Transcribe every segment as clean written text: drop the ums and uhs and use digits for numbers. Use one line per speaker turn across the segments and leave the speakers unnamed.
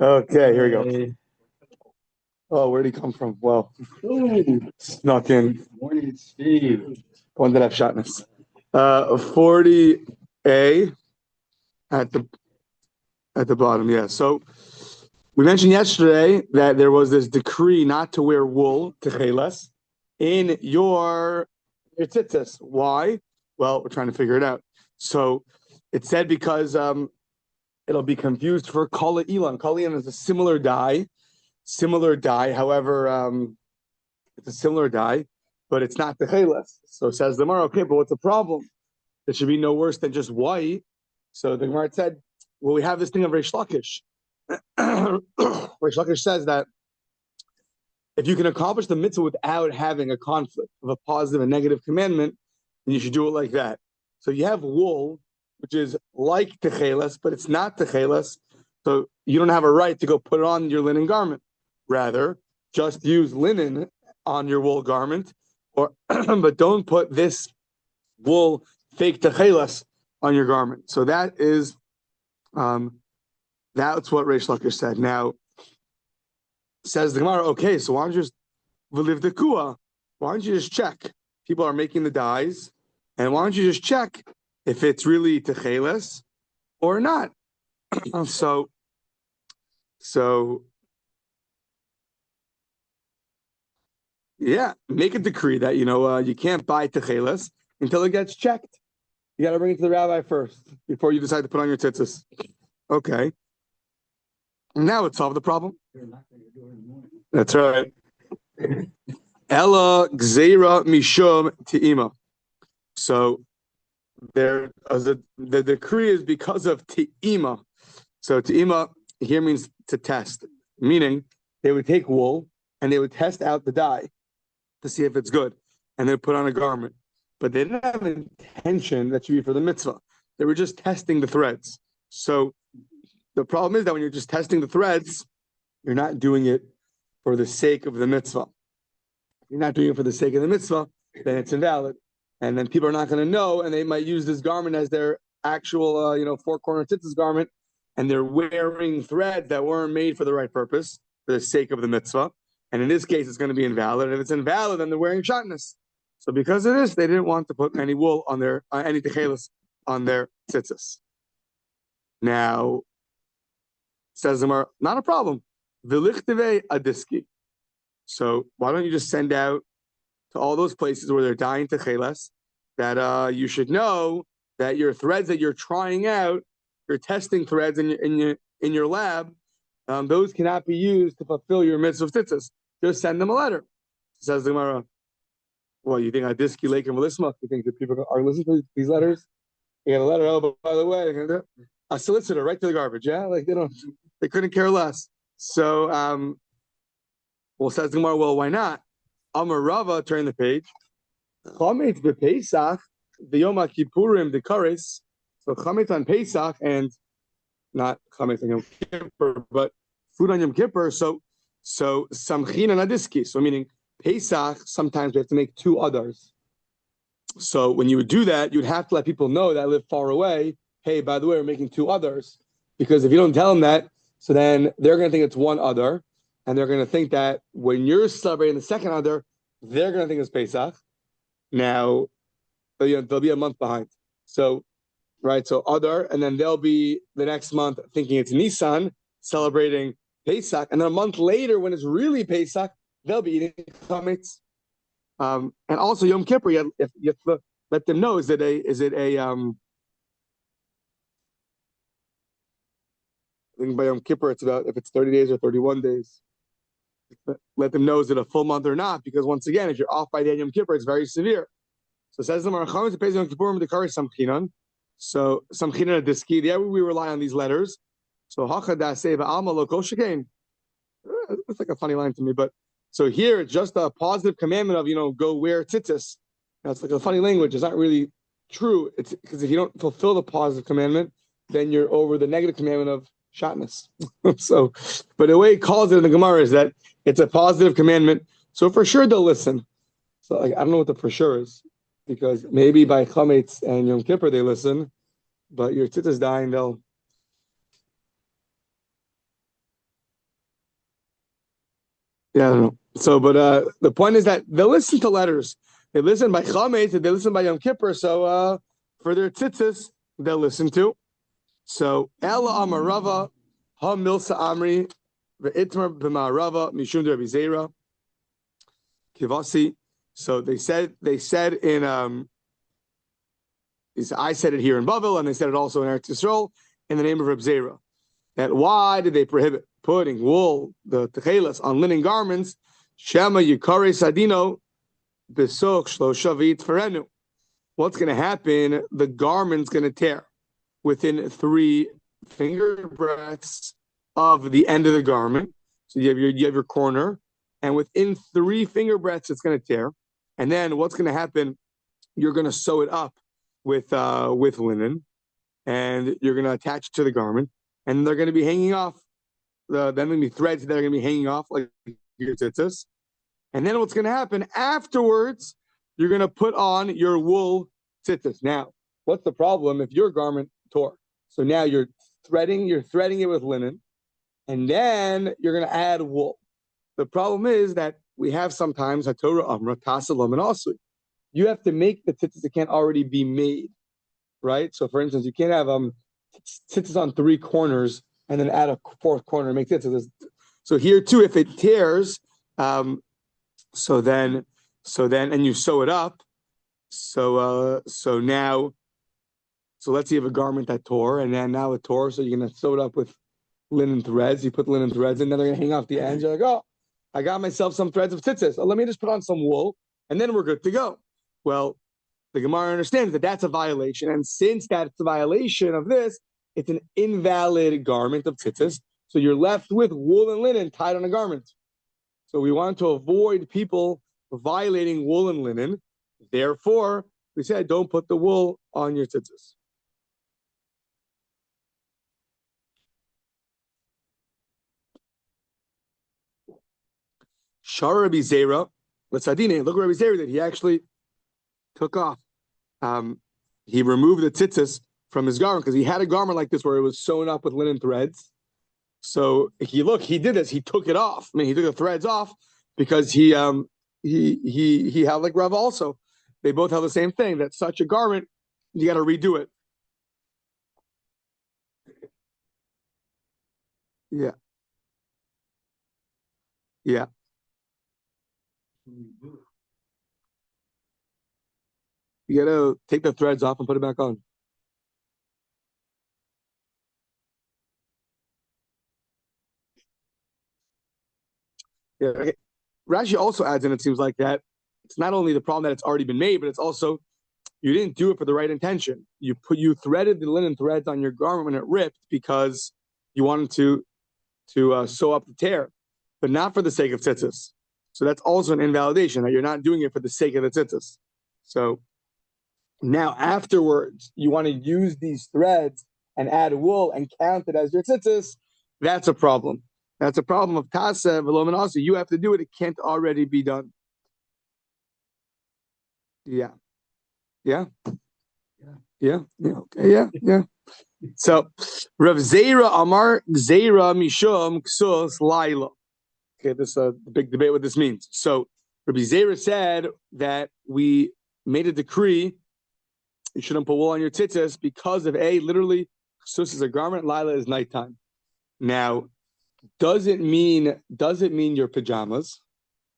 Okay, here we go. Oh, where'd he come from? Well, snuck in.
Morning, Steve.
One that I've shotness. 40A at the bottom. Yeah. So we mentioned yesterday that there was this decree not to wear wool techeles in your tzitzis. Why? Well, we're trying to figure it out. So it said because it'll be confused for Kollel. Kollel is a similar dye. However, it's a similar dye, but it's not techeles. So it says the Gemara, okay, but what's the problem? It should be no worse than just white. So the Gemara said, well, we have this thing of Reish Lakish. Reish Lakish says that if you can accomplish the mitzvah without having a conflict of a positive and negative commandment, then you should do it like that. So you have wool, which is like techeles, but it's not techeles. So you don't have a right to go put it on your linen garment. Rather, just use linen on your wool garment, but don't put this wool fake techeles on your garment. So that is, that's what Reish Lakish said. Now, says the Gemara, okay, so why don't you just v'liv the kua? Why don't you just check? People are making the dyes, and why don't you just check if it's really techeles or not? So yeah, make a decree that you can't buy techeles until it gets checked. You got to bring it to the rabbi first before you decide to put on your tzitzis. Okay. Now it solved the problem. That's right. Ella gzeira mishum te'ima. So the decree is because of te'ima. So te'ima here means to test, meaning they would take wool and they would test out the dye to see if it's good, and they put on a garment. But they didn't have an intention that should be for the mitzvah. They were just testing the threads. So the problem is that when you're just testing the threads, you're not doing it for the sake of the mitzvah. If you're not doing it for the sake of the mitzvah, then it's invalid. And then people are not going to know, and they might use this garment as their actual, four-corner tzitzis garment, and they're wearing threads that weren't made for the right purpose, for the sake of the mitzvah. And in this case, it's going to be invalid. And if it's invalid, then they're wearing shotness. So because of this, they didn't want to put any wool on their, any techeles on their tzitzis. Now, says Zamar, not a problem. V'lichteve adiski. So why don't you just send out to all those places where they're dyeing techeles that you should know that your threads that you're trying out, your testing threads in your lab, those cannot be used to fulfill your mitzvah of tzitzis. Just send them a letter. Says the Gemara, well, you think adiski lake and melisma? You think that people are listening to these letters? You got a letter, oh, but by the way, a solicitor right to the garbage, yeah? Like they couldn't care less. So, says the Gemara, well, why not? Amar Rava, turn the page. Chametz b'Pesach, the Yom Kippurim, the Kares. So chametz on Pesach and not chametz on Yom Kippur, but food on Yom Kippur. So samchin and adiski. So meaning Pesach, sometimes we have to make two others. So when you would do that, you'd have to let people know that live far away. Hey, by the way, we're making two others. Because if you don't tell them that, so then they're going to think it's one other. And they're going to think that when you're celebrating the second other, they're going to think it's Pesach. Now, they'll be a month behind. So, right, so other, and then they'll be the next month thinking it's Nisan, celebrating Pesach. And then a month later, when it's really Pesach, they'll be eating chametz. And also Yom Kippur, you have to let them know, is it a I think by Yom Kippur, it's about if it's 30 days or 31 days. Let them know, is it a full month or not? Because once again, if you're off by the end of Yom Kippur, it's very severe. So it says the Maracham to pay Yom Kippur the Kari Samchinan. So Samchinan Adiski. There we rely on these letters. So Hachada Seva Alma Loko Shekain. It's like a funny line to me, but so here it's just a positive commandment of go wear tzitzis. Now it's like a funny language. It's not really true. It's because if you don't fulfill the positive commandment, then you're over the negative commandment of shotness. So, but the way he calls it in the Gemara is that it's a positive commandment. So for sure they'll listen. So I don't know what the for sure is, because maybe by Chametz and Yom Kippur they listen, but your tzitzis dying, they'll Yeah, I don't know. So, but the point is that they listen to letters. They listen by Chametz, they listen by Yom Kippur. So for their tzitzis, they'll listen to. So Ella Amarava, Ha Milsa Amri, Ve'itmar B'Ma'arava, Mishum Rabbi Zera, Kivasi. So they said in I said it here in Bavel, and they said it also in Eretz Yisrael in the name of Rabbi Zera. That why did they prohibit putting wool, the techelas, on linen garments? Shema Yikare Sadino Besok Shlosha V'Yitferenu. What's going to happen? The garment's going to tear within 3 finger breadths of the end of the garment. So you have your corner, and within 3 finger breadths, it's going to tear. And then what's going to happen? You're going to sew it up with linen, and you're going to attach it to the garment, and they're going to be hanging off. Then there's going to be threads that are going to be hanging off like your tzitzis. And then what's going to happen afterwards? You're going to put on your wool tzitzis. Now, what's the problem if your garment tore? So now you're threading it with linen, and then you're going to add wool. The problem is that we have sometimes haTorah amra tasalom and asui. You have to make the tzitzis that can't already be made, right? So, for instance, you can't have tzitzis on 3 corners and then add a 4th corner and make tzitzis. So here too, if it tears, so then and you sew it up. So let's say you have a garment that tore, and then now it tore, so you're gonna sew it up with linen threads. You put linen threads, and then they're gonna hang off the ends. You're like, oh, I got myself some threads of tzitzis. Oh, let me just put on some wool, and then we're good to go. Well, the Gemara understands that that's a violation, and since that's a violation of this, it's an invalid garment of tzitzis. So you're left with wool and linen tied on a garment. So we want to avoid people violating wool and linen. Therefore, we said don't put the wool on your tzitzis. Shara Rabbi Zera, let's look at Rabbi Zera that he actually took off. He removed the tzitzis from his garment because he had a garment like this where it was sewn up with linen threads. So he did this. He took it off. I mean, he took the threads off because he held like Rav also. They both held the same thing, that such a garment, you got to redo it. Yeah. Yeah. You got to take the threads off and put it back on. Yeah. Okay. Rashi also adds in, it seems like that it's not only the problem that it's already been made, but it's also you didn't do it for the right intention. You threaded the linen threads on your garment when it ripped because you wanted to sew up the tear, but not for the sake of tzitzis. So that's also an invalidation, that you're not doing it for the sake of the tzitzis. So now afterwards, you want to use these threads and add wool and count it as your tzitzis. That's a problem. That's a problem of Tasa, V'lo Menachos. You have to do it. It can't already be done. Yeah. Yeah. Yeah. Yeah. Okay. Yeah. Yeah. So Rav Zera Amar Gzeira Mishum Ksus Laila. Okay, this is a big debate what this means. So Rabbi Zera said that we made a decree you shouldn't put wool on your tzitzis because of literally Ksus is a garment, Laila is nighttime. Now, does it mean your pajamas?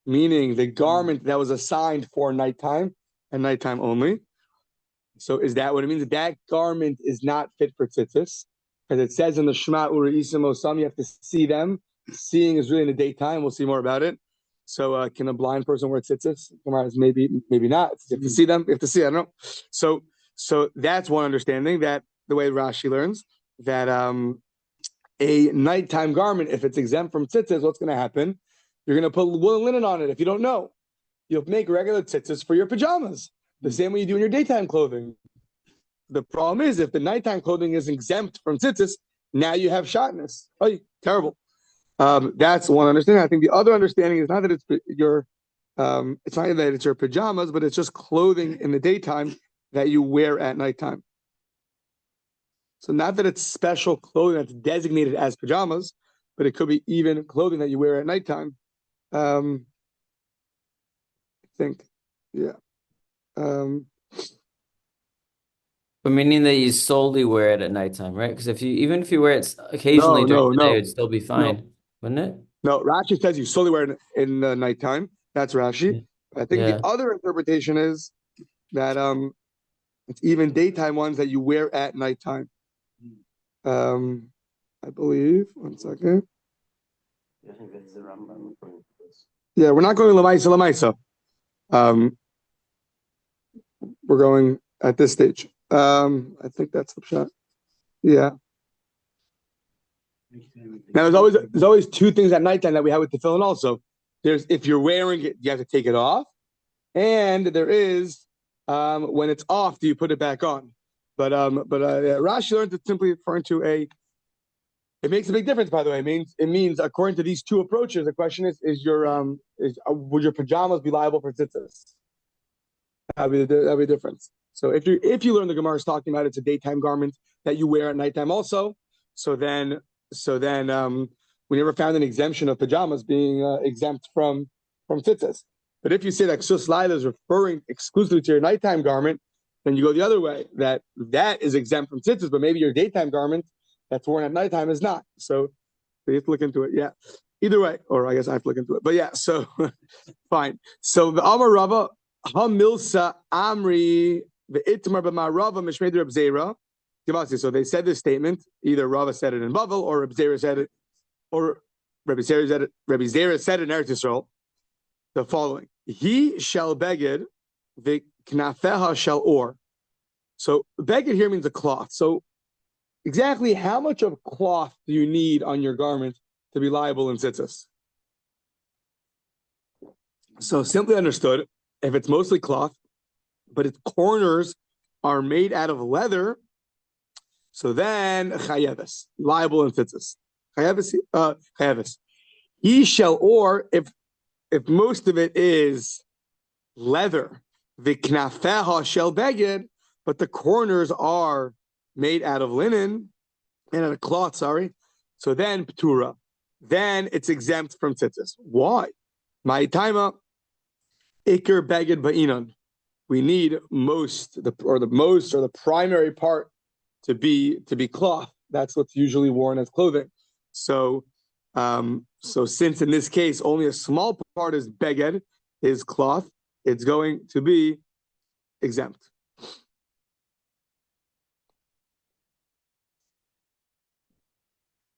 Meaning the garment that was assigned for nighttime and nighttime only. So is that what it means? That garment is not fit for tzitzis, because it says in the Shema Ura Isim Osam you have to see them. Seeing is really in the daytime. We'll see more about it. So can a blind person wear tzitzis? Maybe not. You have to see them. You have to see. I don't know. So that's one understanding, that the way Rashi learns that a nighttime garment, if it's exempt from tzitzis, what's going to happen? You're going to put wool and linen on it. If you don't know, you'll make regular tzitzis for your pajamas, the same way you do in your daytime clothing. The problem is, if the nighttime clothing is exempt from tzitzis, now you have shotness. Oh, terrible. That's one understanding. I think the other understanding is not that it's your pajamas, but it's just clothing in the daytime that you wear at nighttime. So not that it's special clothing that's designated as pajamas, but it could be even clothing that you wear at nighttime. I think, yeah.
But meaning that you solely wear it at nighttime, right? Because even if you wear it occasionally during the day, it would still be
no.
fine, wouldn't it?
No, Rashi says you solely wear it in nighttime. That's Rashi. I think the
Yeah.
other interpretation is that it's even daytime ones that you wear at nighttime. I believe. 1 second. Yeah, we're not going Lamaisa. We're going at this stage. I think that's the shot. Yeah. Now there's always two things at nighttime that we have with the tefillin also. There's if you're wearing it, you have to take it off, and there is when it's off, do you put it back on? But Rashi learned it's simply referring to a. It makes a big difference, by the way. It means according to these two approaches, the question is would your pajamas be liable for tzitzis? That'd be the difference. So if you learn the Gemara is talking about it's a daytime garment that you wear at nighttime also, so then we never found an exemption of pajamas being exempt from tzitzis. But if you say that Ksus Laila is referring exclusively to your nighttime garment, then you go the other way, that is exempt from tzitzis, but maybe your daytime garment that's worn at nighttime is not. So you have to look into it. Yeah. Either way, or I guess I have to look into it. But yeah, so fine. So the Amar Rava, Hamilsa Amri, the Itmar B'Marava Mishmei Reb Zera. So they said this statement, either Rava said it in Bavel, or Reb Zera said it, or Rabbi Zera said it in Eretz Yisrael, the following. He shall beged, the knafeha shall or. So beged here means a cloth. So exactly how much of cloth do you need on your garment to be liable in tzitzis? So simply understood, if it's mostly cloth, but its corners are made out of leather, so then chayeves, liable in tzitzis. Chayeves. He shall or if most of it is leather, the knafeha shall beged, but the corners are made out of linen and out of cloth, sorry. So then Ptura, then it's exempt from tzitzis. Why? My taima, Iker beged ba'inan. We need the primary part to be cloth. That's what's usually worn as clothing. So since in this case only a small part is beged, is cloth, it's going to be exempt.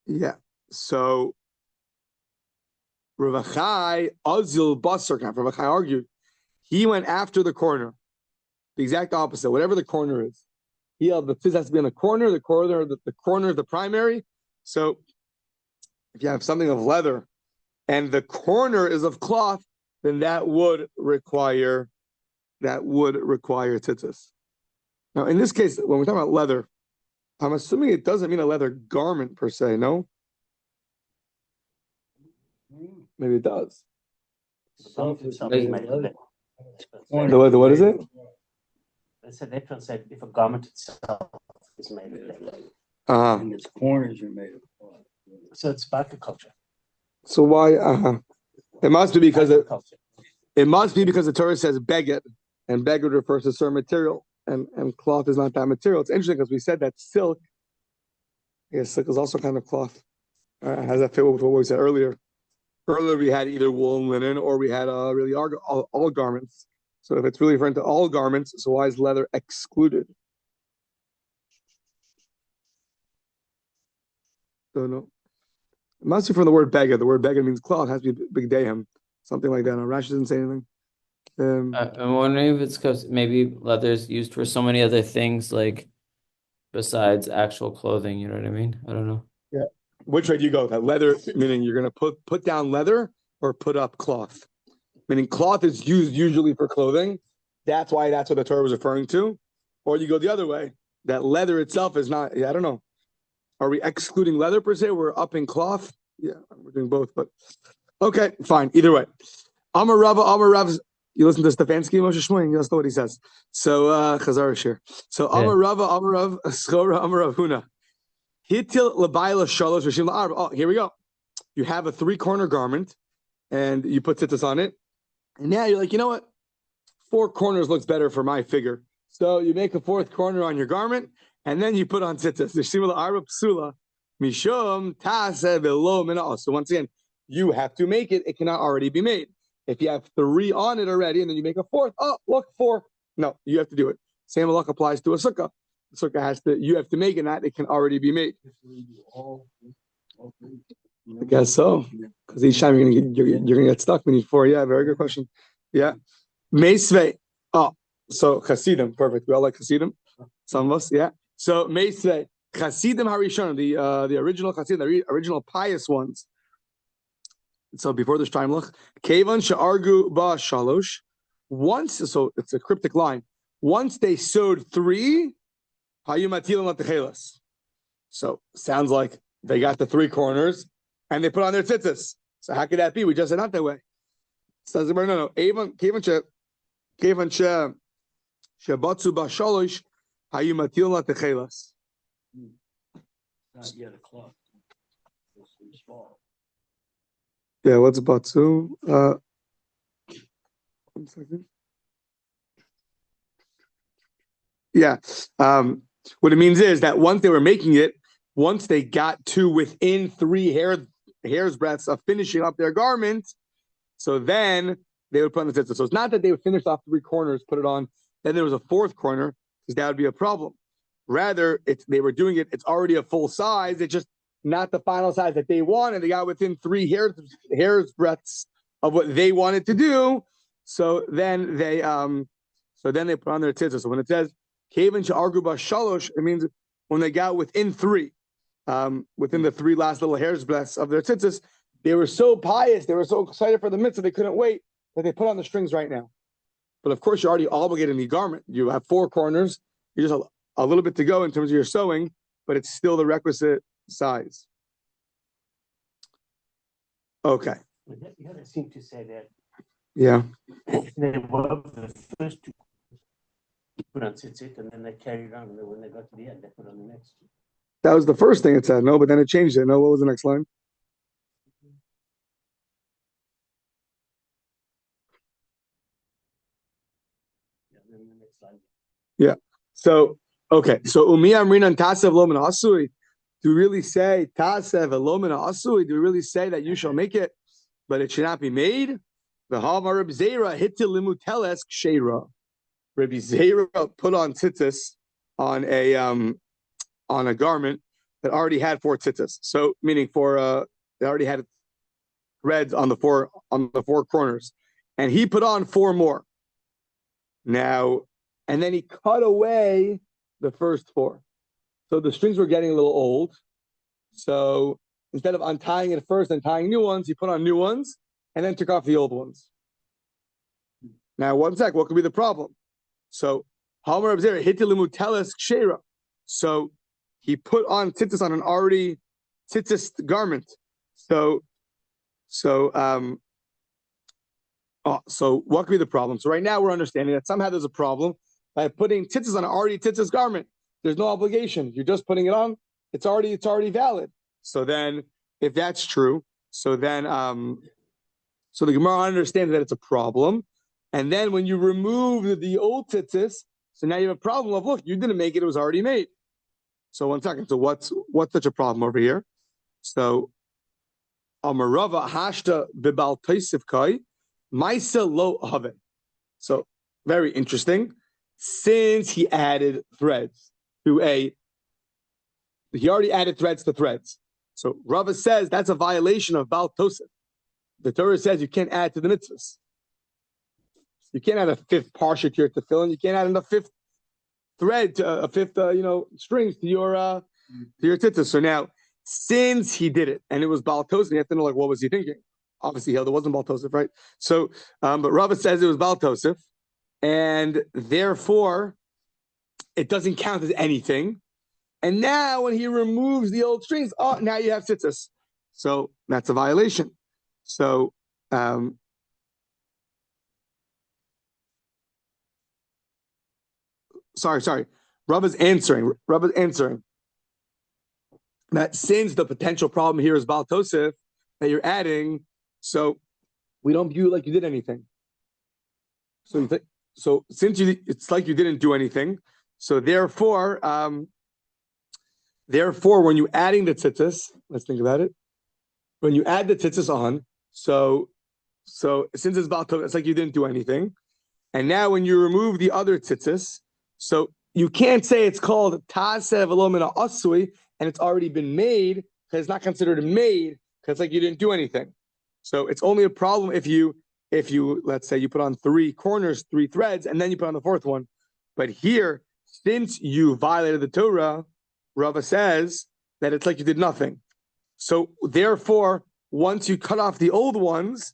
Yeah. So Rav Achai Azil Basar Rav Achai argued he went after the corner, the exact opposite. Whatever the corner is, the tzitzis has to be in the corner. The corner is the primary. So if you have something of leather and the corner is of cloth, then that would require tzitzis. Now, in this case, when we're talking about leather, I'm assuming it doesn't mean a leather garment per se, no? Maybe it does.
What
is it?
It's a difference said if a garment itself is made of leather.
And its corners are made of cloth.
So it's agriculture.
So why? It must be because the Torah says beged, and beged refers to certain material, and cloth is not that material. It's interesting because we said that silk. I guess silk is also kind of cloth. How does that fit with what we said earlier? Earlier we had either wool and linen, or we had really all garments. So if it's really referring to all garments, so why is leather excluded? Don't know. It must be from the word beged. The word beged means cloth. It has to be big dayim, something like that. No, Rashi doesn't say anything.
I'm wondering if it's because maybe leather is used for so many other things, like besides actual clothing. You know what I mean? I don't know.
Yeah. Which way do you go? That leather, meaning you're going to put down leather or put up cloth? Meaning cloth is used usually for clothing. That's why that's what the Torah was referring to. Or you go the other way. That leather itself is not, I don't know. Are we excluding leather per se? We're upping cloth? Yeah, we're doing both, but okay, fine. Either way. Amar Rav, you listen to Stefanski, Moshe Shmuel, you know what he says. So, Chazar Shir. So, Amar Rav, Schora, Amar Rav Huna. Hitil Labaila Shalosh Rishim La'arba. Oh, here we go. You have a 3-corner garment, and you put tzitzis on it. And now you're like, you know what? 4 corners looks better for my figure. So you make a 4th corner on your garment, and then you put on tzitzis. So once again, you have to make it. It cannot already be made. If you have 3 on it already, and then you make a 4th, oh, look, 4. No, you have to do it. Same halakha applies to a sukkah. The sukkah you have to make it, not it can already be made. I guess so. Because each time you're gonna get stuck. We need 4. Yeah, very good question. Yeah. Meisvei. Oh, so Hasidim, perfect. We all like Hasidim. Some of us, yeah. So Meisvei, Hasidim Harishon, the original Hasidim, the original pious ones. So before the Shtaimlach, Kevan Sha'argu Ba Shalosh. Once, so it's a cryptic line. Once they sewed 3, Hayumatilam Latechelas. So sounds like they got the 3 corners and they put on their tzitzis. So how could that be? We just said not that way. Says no. Kevan Shabatsu Ba Shalosh Hayumatilam Latechelas.
Not yet a clock. It's too small.
Yeah, what's Batsu? 1 second. Yeah. What it means is that once they were making it, once they got to within 3 hair's breadths of finishing up their garment, so then they would put on the tzitzis. So it's not that they would finish off 3 corners, put it on, then there was a 4th corner, because that would be a problem. Rather, they were doing it, it's already a full size, it's just not the final size that they wanted. They got within 3 hair's breadths of what they wanted to do. So then they put on their tzitzis. So when it says Kaven Sha'argu Ba Shalosh, it means when they got within 3, within the 3 last little hair's breadths of their tzitzis, they were so pious, they were so excited for the mitzvah, they couldn't wait that they put on the strings right now. But of course, you're already obligated in the garment. You have 4 corners. You just have a little bit to go in terms of your sewing, but it's still the requisite size. Okay.
You other seem to say that.
Yeah.
They were the first 2 put on tzitzit, and then they carried on. And when they got to the end, they put on the next 2.
That was the first thing it said. No, but then it changed it. No, what was the next line?
Yeah, then the next line.
Yeah. So, okay. So, Umi Amrinan Tasev Lo Min Asui. Do we really say Tasev Lo Min Asui? Do we really say that you shall make it, but it should not be made? The Hama Rabbi Zera Hitil Limuteles Ksheira. Rabbi Zera put on tzitzis on a garment that already had 4 tzitzis. So, meaning they already had threads on the 4 corners, and he put on 4 more. Now, and then he cut away the first 4. So the strings were getting a little old. So instead of untying it first and tying new ones, he put on new ones and then took off the old ones. Now, one sec, what could be the problem? So, Hamar Abzera Hitilimu Teles Kshera. So he put on tzitzis on an already tzitzis garment. So what could be the problem? So right now we're understanding that somehow there's a problem by putting tzitzis on an already tzitzis garment. There's no obligation. You're just putting it on. It's already valid. So then, if that's true, so then so the Gemara understands that it's a problem. And then when you remove the old tzitzis, so now you have a problem of, look, you didn't make it, it was already made. So 1 second. So what's such a problem over here? So Amarava Hashta Bibal Taisif Kai Maisa Lo Have. So very interesting. Since he added threads he already added threads to threads. So Rava says that's a violation of Baal Tosef. The Torah says you can't add to the mitzvahs. You can't add a 5th parsha to your tefillin. You can't add a 5th thread to a 5th, strings to your tzitzis. So now, since he did it and it was Baal Tosef, you have to know what was he thinking? Obviously, it wasn't Baal Tosef, right? So, but Rava says it was Baal Tosef, and therefore it doesn't count as anything. And now, when he removes the old strings, now you have tzitzis. So that's a violation. So, sorry. Rabbi's answering that since the potential problem here is Baal Tosef that you're adding, so we don't view it like you did anything. So since it's like you didn't do anything. So therefore, when you're adding the tzitzis, let's think about it. When you add the tzitzis on, so since it's Baal Tov, it's like you didn't do anything. And now when you remove the other tzitzis, so you can't say it's called Taseh V'lo Min Ha'asui and it's already been made because it's not considered made because it's like you didn't do anything. So it's only a problem if you let's say you put on 3 corners, 3 threads, and then you put on the 4th one. But here, since you violated the Torah, Rava says that it's like you did nothing. So therefore, once you cut off the old ones,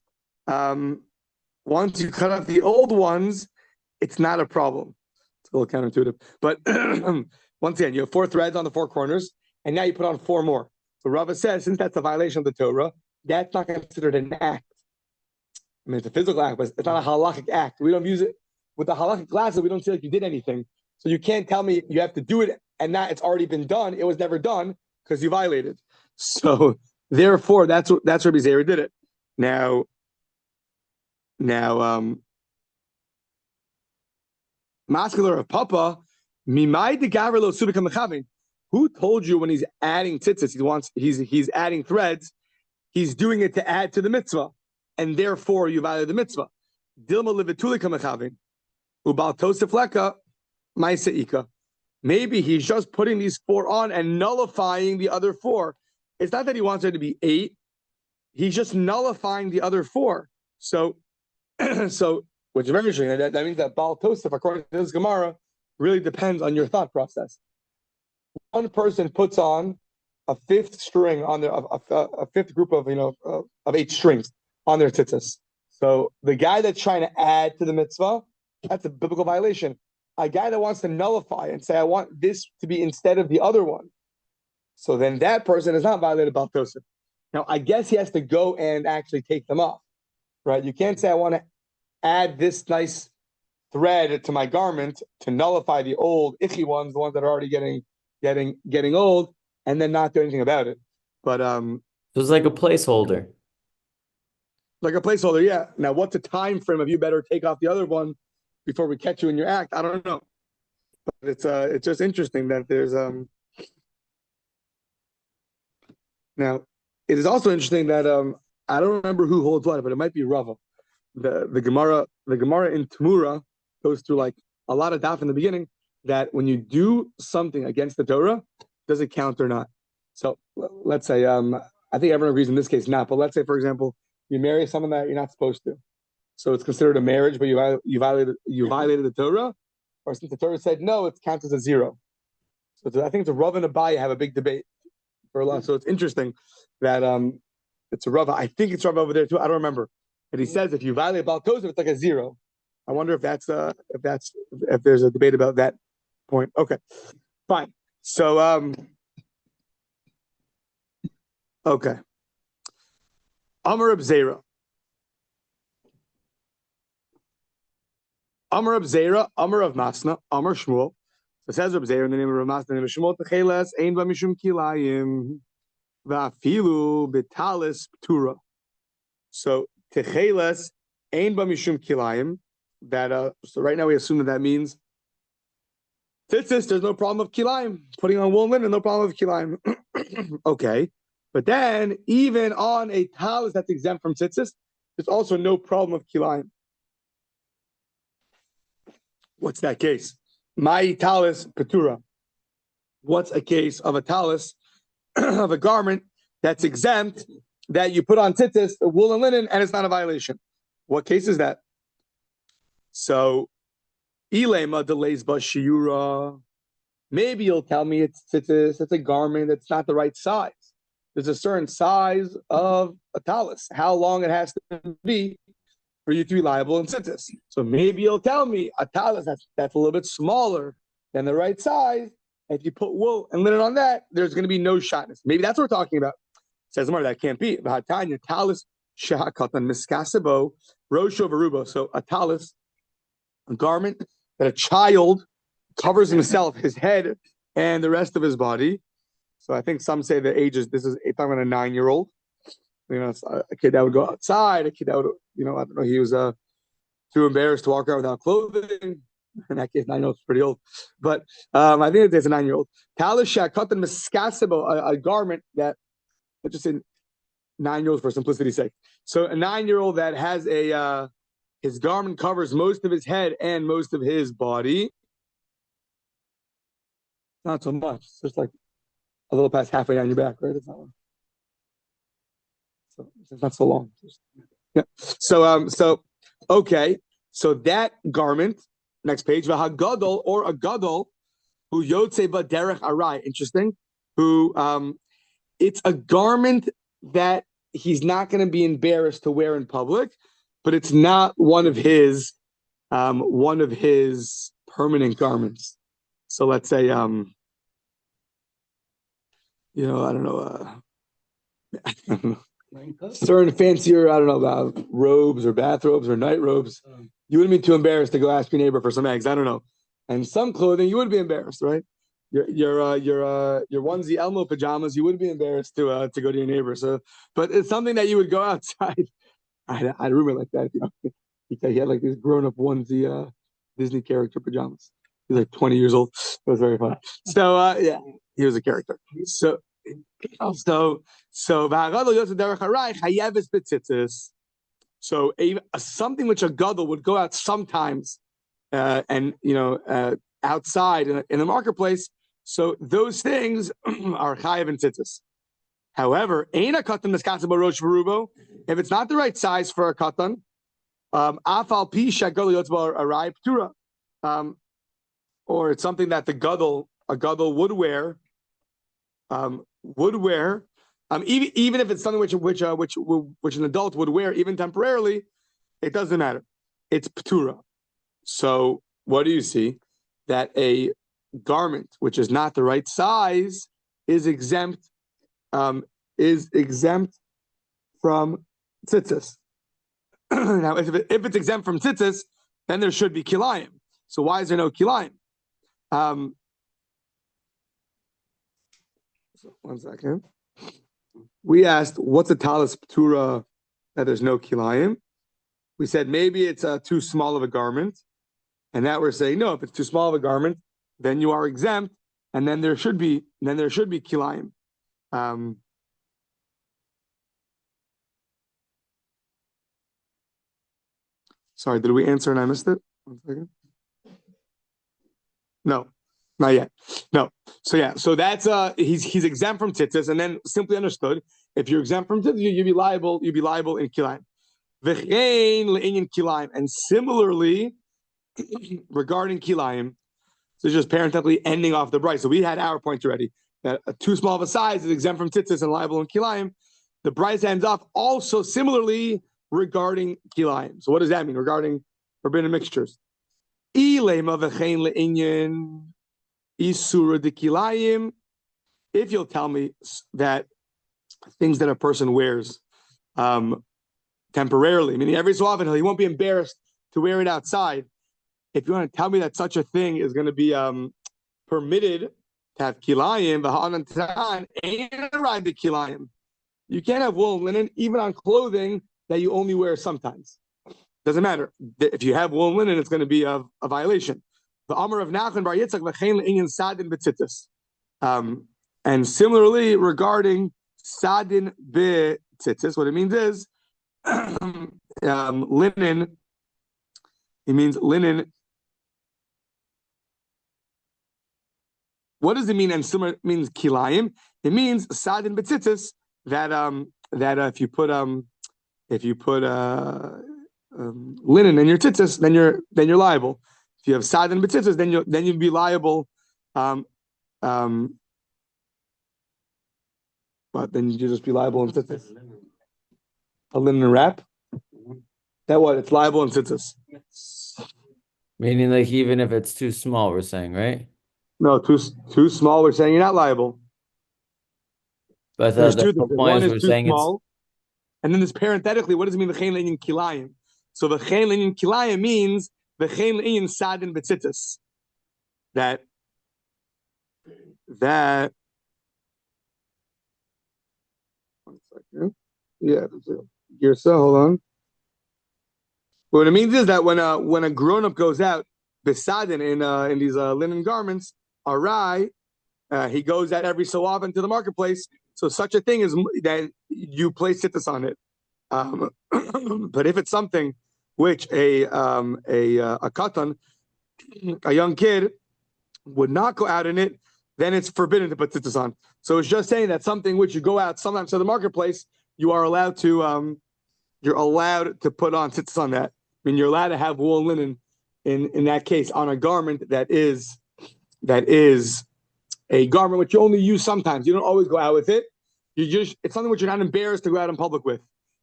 it's not a problem. It's a little counterintuitive. But once again, you have 4 threads on the 4 corners, and now you put on 4 more. So Rava says, since that's a violation of the Torah, that's not considered an act. I mean, it's a physical act, but it's not a halakhic act. We don't use it with the halakhic classes. We don't say like you did anything. So you can't tell me you have to do it and not it's already been done. It was never done because you violated. So therefore, that's Rabbi Zera did it. Now, masculine of Papa, mimai de gavrilo subika mechavin. Who told you when he's adding tzitzis, he's adding threads, he's doing it to add to the mitzvah, and therefore you violate the mitzvah. Dilma livitulika mechavin, ubal tosef leka ma'aseika. Maybe he's just putting these 4 on and nullifying the other 4. It's not that he wants there to be 8. He's just nullifying the other 4. So, which is very interesting. That means that Baal Tosef, according to this Gemara, really depends on your thought process. One person puts on a 5th string on their a 5th group of 8 strings on their tzitzis. So the guy that's trying to add to the mitzvah, that's a biblical violation. A guy that wants to nullify and say, I want this to be instead of the other one. So then that person is not violated Baal Tosef. Now, I guess he has to go and actually take them off, right? You can't say, I want to add this nice thread to my garment to nullify the old icky ones, the ones that are already getting old, and then not do anything about it. But
So it's like a placeholder.
Like a placeholder, yeah. Now, what's the time frame of you better take off the other one before we catch you in your act? I don't know. But it's just interesting that there's Now, it is also interesting that I don't remember who holds what, but it might be Rava. The Gemara in Tamura goes through like a lot of daf in the beginning that when you do something against the Torah, does it count or not? So let's say I think everyone agrees in this case not, but let's say for example you marry someone that you're not supposed to, so it's considered a marriage, but you violated the Torah, or since the Torah said no, it counts as a 0. So I think it's a Rav and Abaye have a big debate for a lot. So it's interesting that it's a Rav. I think it's Rav over there too. I don't remember. And he says if you violate Baal Tosef, it's like a 0. I wonder if if there's a debate about that point. Okay, fine. So okay. Amar of Zera. Amar of Zera, Amar of Masna, Amar Shmuel. So it says Reb Zera in the name of Reb Masna, the name of Shmuel, Techeles, Ein Ba Mishum Kilayim, Va'afilu Betalis Ptura. So Techeles, Ein Ba Mishum Kilayim. That so right now we assume that means tzitzis, there's no problem of kilayim. Putting on wool linen, no problem of kilayim. Okay. But then, even on a talis that's exempt from tzitzis, there's also no problem of kilayim. What's that case? My talis patura. What's a case of a talis of a garment that's exempt that you put on tzitzis, wool and linen, and it's not a violation? What case is that? So, ilema delays bashiura. Maybe you'll tell me it's a garment that's not the right size. There's a certain size of a talis, how long it has to be for you to be liable in tzitzis. So maybe you'll tell me a talis that's a little bit smaller than the right size. If you put wool and linen on that, there's going to be no shotness. Maybe that's what we're talking about. Says more that can't be. V'hatanya talis shehakatan miskasebo rosho v'rubo. So a talis, a garment that a child covers himself, his head, and the rest of his body. So I think some say the age is, this is talking about a 9-year-old. a kid that would go outside, a kid that would, I don't know, he was too embarrassed to walk around without clothing. In that case, 9 year old's pretty old, but I think there's a 9-year-old. A garment that, let's just say 9-year-olds for simplicity's sake. So a 9-year-old that has his garment covers most of his head and most of his body. Not so much. It's just like a little past halfway down your back, right? It's not long. So it's not so long. Yeah. So okay. So that garment, next page, v'hagadol, or a gadol, who yotze derech arai. Interesting. Who it's a garment that he's not going to be embarrassed to wear in public, but it's not one of his permanent garments. So let's say I don't know, certain fancier, I don't know, about robes or bathrobes or night robes. You wouldn't be too embarrassed to go ask your neighbor for some eggs. I don't know. And some clothing, you would be embarrassed, right? Your onesie Elmo pajamas, you would be embarrassed to go to your neighbor. So, but it's something that you would go outside. I had a roommate like that. He had like these grown-up onesie Disney character pajamas. He was like 20 years old. It was very fun. So yeah, he was a character. So something which a gadol would go out sometimes, and outside in the marketplace. So those things are chayav and tzitzis. However, ain't a katan miskatzah rosh v'rubo. If it's not the right size for a katan, afal pi shagol yotzbar arai ptura, or it's something that a gadol would wear. Even if it's something which an adult would wear, even temporarily, it doesn't matter. It's ptura. So what do you see? That a garment which is not the right size is exempt from tzitzis. Now, if it's exempt from tzitzis, then there should be kilayim. So why is there no kilayim? So 1 second. We asked, what's a talis ptura that there's no kilayim? We said maybe it's too small of a garment. And that we're saying, no, if it's too small of a garment, then you are exempt, and then there should be kilayim. Sorry, did we answer and I missed it? 1 second. No, not yet. No. So yeah, so that's he's exempt from tzitzis, and then simply understood, if you're exempt from tzitzis, you'd be liable in kilayim. V'chein le'inyan kilayim, and similarly regarding kilayim, so just parenthetically ending off the bright. So we had our points already that too small of a size is exempt from tzitzis and liable in kilayim. The bright ends off also similarly regarding kilayim. So what does that mean regarding forbidden mixtures? Ilema v'chein le'inyan isura de kilayim. If you'll tell me that things that a person wears temporarily, meaning every so often he won't be embarrassed to wear it outside. If you want to tell me that such a thing is going to be permitted to have kilayim, you can't have wool and linen even on clothing that you only wear sometimes. Doesn't matter. If you have wool and linen, it's going to be a violation. The Amar of Nachman bar Yitzchak v'chein le'inyan sadin b'tzitzis. And similarly regarding sadin b'tzitzis, what it means is linen. It means linen. What does it mean? And similar means kilayim. It means sadin b'tzitzis that if you put linen in your tzitzis, then you're liable. If you have sadin b'tzitzis, then you'd be liable. But then you just be liable in tzitzis. A linen wrap. That what? It's liable in tzitzis.
Meaning, like, even if it's too small, we're saying, right?
No, too small. We're saying you're not liable.
But
There's two
the
things.
point
One
is
is
we're
too
saying
small, and then there's parenthetically, what does it mean? V'chein le'inyan kilayim. So v'chein le'inyan kilayim means v'chein le'inyan sadin b'tzitzis. That. 1 second. Yeah, Girsa, hold on. What it means is that when a grown up goes out, besadin in these linen garments, arai, he goes out every so often to the marketplace. So such a thing is that you place tzitzis on it. But if it's something which a katan, a young kid, would not go out in it, then it's forbidden to put tzitzis on. So it's just saying that something which you go out sometimes to the marketplace, you are allowed to you're allowed to put on tzitzis on that. I mean, you're allowed to have wool and linen in that case on a garment that is a garment which you only use sometimes. You don't always go out with it. It's something which you're not embarrassed to go out in public with.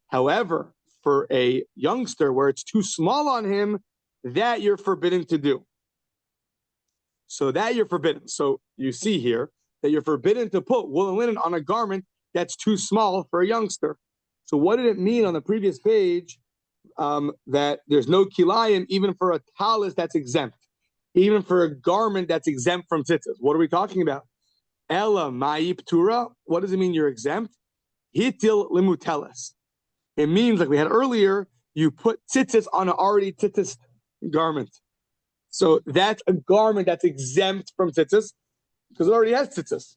However, for a youngster where it's too small on him, that you're forbidden to do. So that you're forbidden. So you see here that you're forbidden to put wool and linen on a garment that's too small for a youngster. So what did it mean on the previous page that there's no kilayim even for a talis that's exempt, even for a garment that's exempt from tzitzis? What are we talking about? Ella ma'ip tura. What does it mean you're exempt? Hitil limuteles. It means, like we had earlier, you put tzitzis on an already tzitzis garment. So that's a garment that's exempt from tzitzis because it already has tzitzis.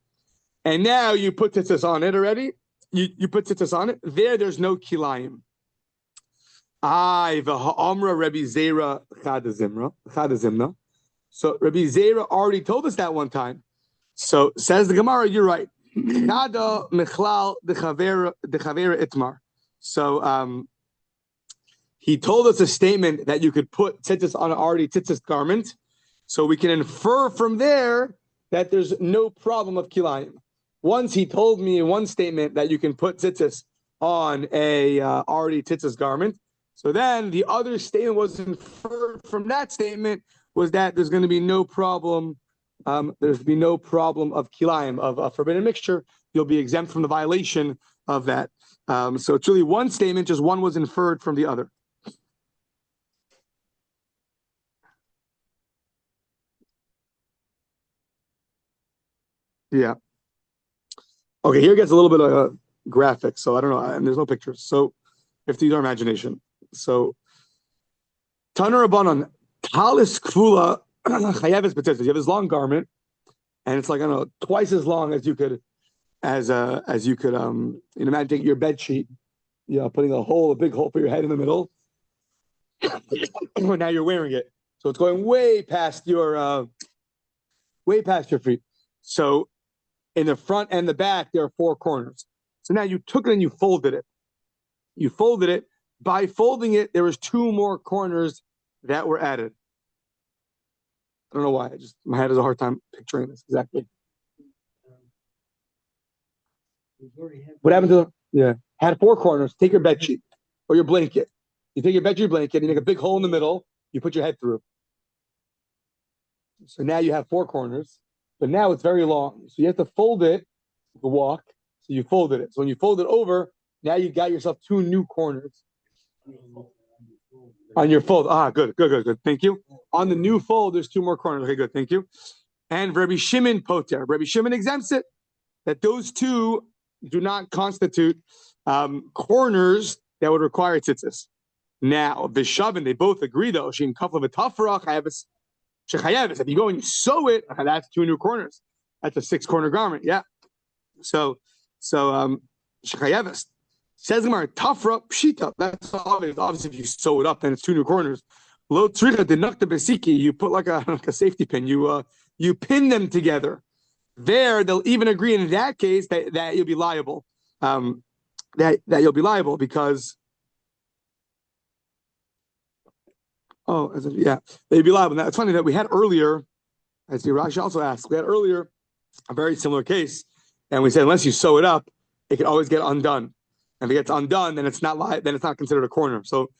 And now you put tzitzis on it already. You put tzitzis on it. There's no kilayim. V'ha'amra Rabbi Zera chadazimna. So Rabbi Zera already told us that one time. So says the Gemara, you're right. Chada mechlal dechavera itmar. So he told us a statement that you could put tzitzis on an already tzitzis garment. So we can infer from there that there's no problem of kilayim. Once he told me in one statement that you can put tzitzis on a already tzitzis garment. So then the other statement was inferred from that statement was that there's going to be no problem. There's be no problem of kilayim, of a forbidden mixture. You'll be exempt from the violation of that. So it's really one statement, just one was inferred from the other. Yeah. Okay, here gets a little bit of graphic, so I don't know, and there's no pictures. So if to use our imagination. So Taner Rabbanon, Talis Kfula Chayeves B'Tzitzis. You have this long garment, and it's like, I don't know, twice as long as you could imagine taking your bed sheet, putting a big hole for your head in the middle. Now you're wearing it. So it's going way past your feet. So in the front and the back, there are 4 corners. So now you took it and you folded it. You folded it. By folding it, there was 2 more corners that were added. I don't know why. My head has a hard time picturing this exactly. What happened to had 4 corners. Take your bed sheet or your blanket. You take your bed sheet blanket, you make a big hole in the middle, you put your head through. So now you have 4 corners, but now it's very long. So you have to fold it to walk. So you folded it. So when you fold it over, now you got yourself 2 new corners. On your fold. Good. Thank you. On the new fold, there's 2 more corners. Okay, good. Thank you. And Rabbi Shimon poter. Rabbi Shimon exempts it. That those 2 do not constitute corners that would require tzitzis. Now, Vishavin, they both agree though. Shin kafla v'tafra chayeves shechayeves. If you go and you sew it, that's 2 new corners. That's a 6-corner garment. Yeah. So shechayeves. Says Gemara, tafra pshita. That's obvious. Obviously, if you sew it up, then it's 2 new corners. Lo tzricha denukta besiki. You put like a safety pin. You pin them together. There, they'll even agree in that case that you'll be liable. That you'll be liable because they'd be liable. Now it's funny that we had earlier, as the Rashi also asked, we had earlier a very similar case, and we said unless you sew it up, it can always get undone. And if it gets undone, then it's not then it's not considered a corner. So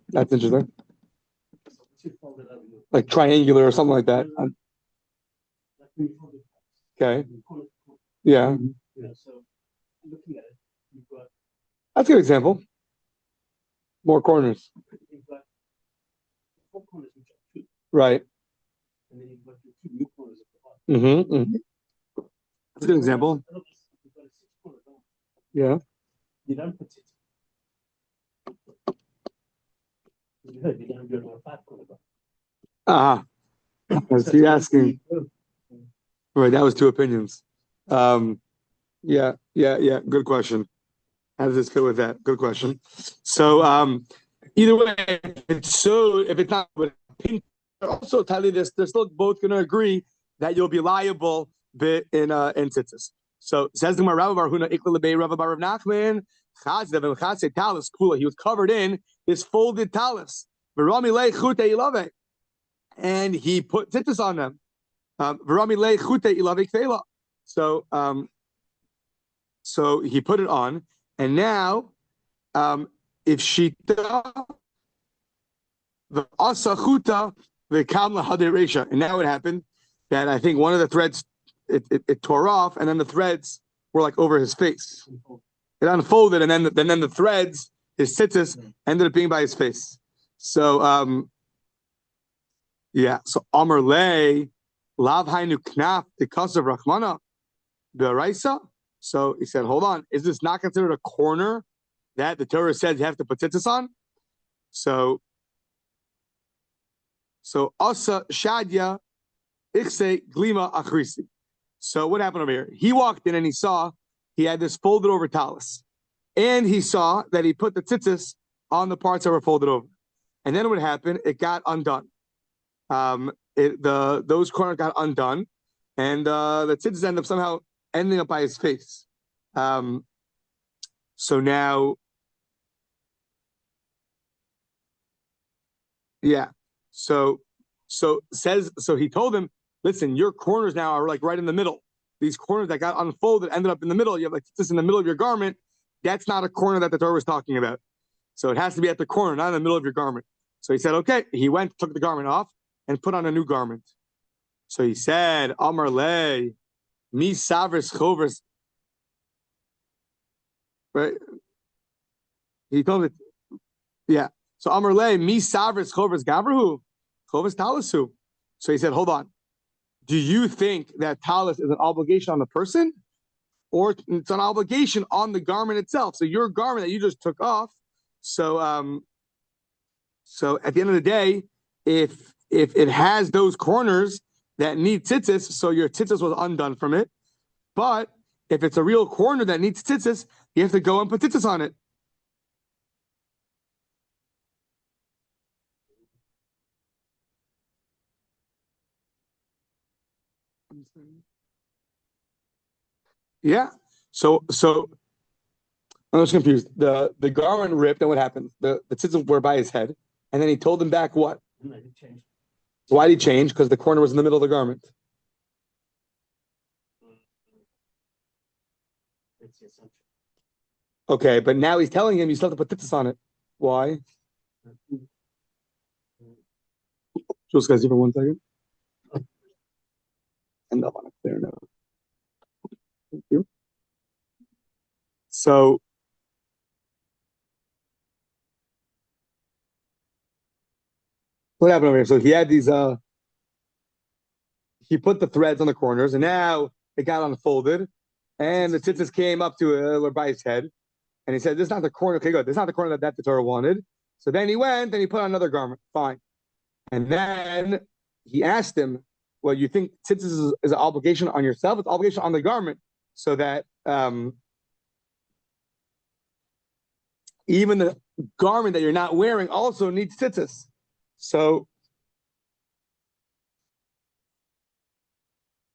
that's interesting. Like triangular or something like that. Okay. Yeah.
So looking at it, you've got
that's a good example. More corners.
you've got 4 corners which are 2,
Right.
and then you've got your 2 new corners at the bottom.
Mm-hmm. That's a good example. Yeah.
You don't put it. You heard, you don't do it on a 5 corner.
So you're asking. Right, that was 2 opinions. Yeah. Good question. How does this fit with that? Good question. So, either way, if it's not, also tell you this, they're still both going to agree that you'll be liable in tzitzis. So says the Rabbi Bar Huna Ikla Lebei Rabbi Bar Rav Nachman Chazdev and Chazde Talis Kula. He was covered in this folded talis. V'rami lei chute ilave, and he put tzitzis on them. V'rami lei chute ilave kfela. So he put it on, and now, if she the asachuta the kamla haderesha, and now it happened that I think one of the threads it tore off, and then the threads were like over his face. It unfolded, and then the threads, his tzitzis, ended up being by his face. So So Amar lei lav hainu knaf because of Rachmana b'araisa. So he said, hold on, is this not considered a corner that the Torah says you have to put tzitzis on? So asa shadya ikse glima achrisi. So what happened over here? He walked in and he saw he had this folded over talis, and he saw that he put the tzitzis on the parts that were folded over. And then what happened? It got undone. Those corners got undone, and the tzitzis ended up somehow ending up by his face. So now, So he told him, listen, your corners now are like right in the middle. These corners that got unfolded ended up in the middle. You have like this in the middle of your garment. That's not a corner that the Torah was talking about. So it has to be at the corner, not in the middle of your garment. So he said, okay. He went, took the garment off, and put on a new garment. So he said, Amar le, mi savris chovers. Right? He told it, So Amar le, mi savris chovers gavrahu, chovers talasu. So he said, hold on. Do you think that talis is an obligation on the person, or it's an obligation on the garment itself? So your garment that you just took off. So at the end of the day, if it has those corners that need tzitzis, so your tzitzis was undone from it. But if it's a real corner that needs tzitzis, you have to go and put tzitzis on it. So I'm just confused. The garment ripped, and what happened? The tzitzis were by his head, and then he told him back what? Why did he change? Because the corner was in the middle of the garment. Okay, but now he's telling him you still have to put tzitzis on it. Why? Just guys, for 1 second. And up on it there now. Thank you. So what happened over here? So he had these he put the threads on the corners, and now it got unfolded, and the tzitzis came up to by his head, and he said, this is not the corner. Okay, good. This is not the corner that the Torah wanted. So then he went and he put on another garment. Fine. And then he asked him, well, you think tzitzis is an obligation on yourself? It's an obligation on the garment, so that even the garment that you're not wearing also needs tzitzis. So,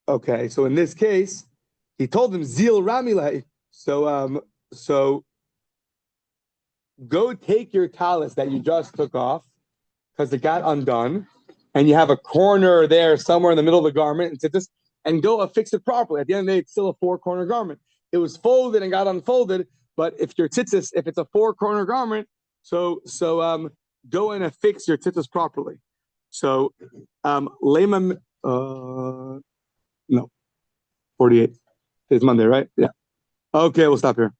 okay, so in this case, he told him zil ramile. So go take your talis that you just took off because it got undone, and you have a corner there somewhere in the middle of the garment, and tzitzis, and go affix it properly. At the end of the day, it's still a 4-corner garment. It was folded and got unfolded, but if your tzitzis, if it's a 4-corner garment, so go and affix your tzitzis properly. So, layman, no, 48. It's Monday, right? Yeah. Okay, we'll stop here.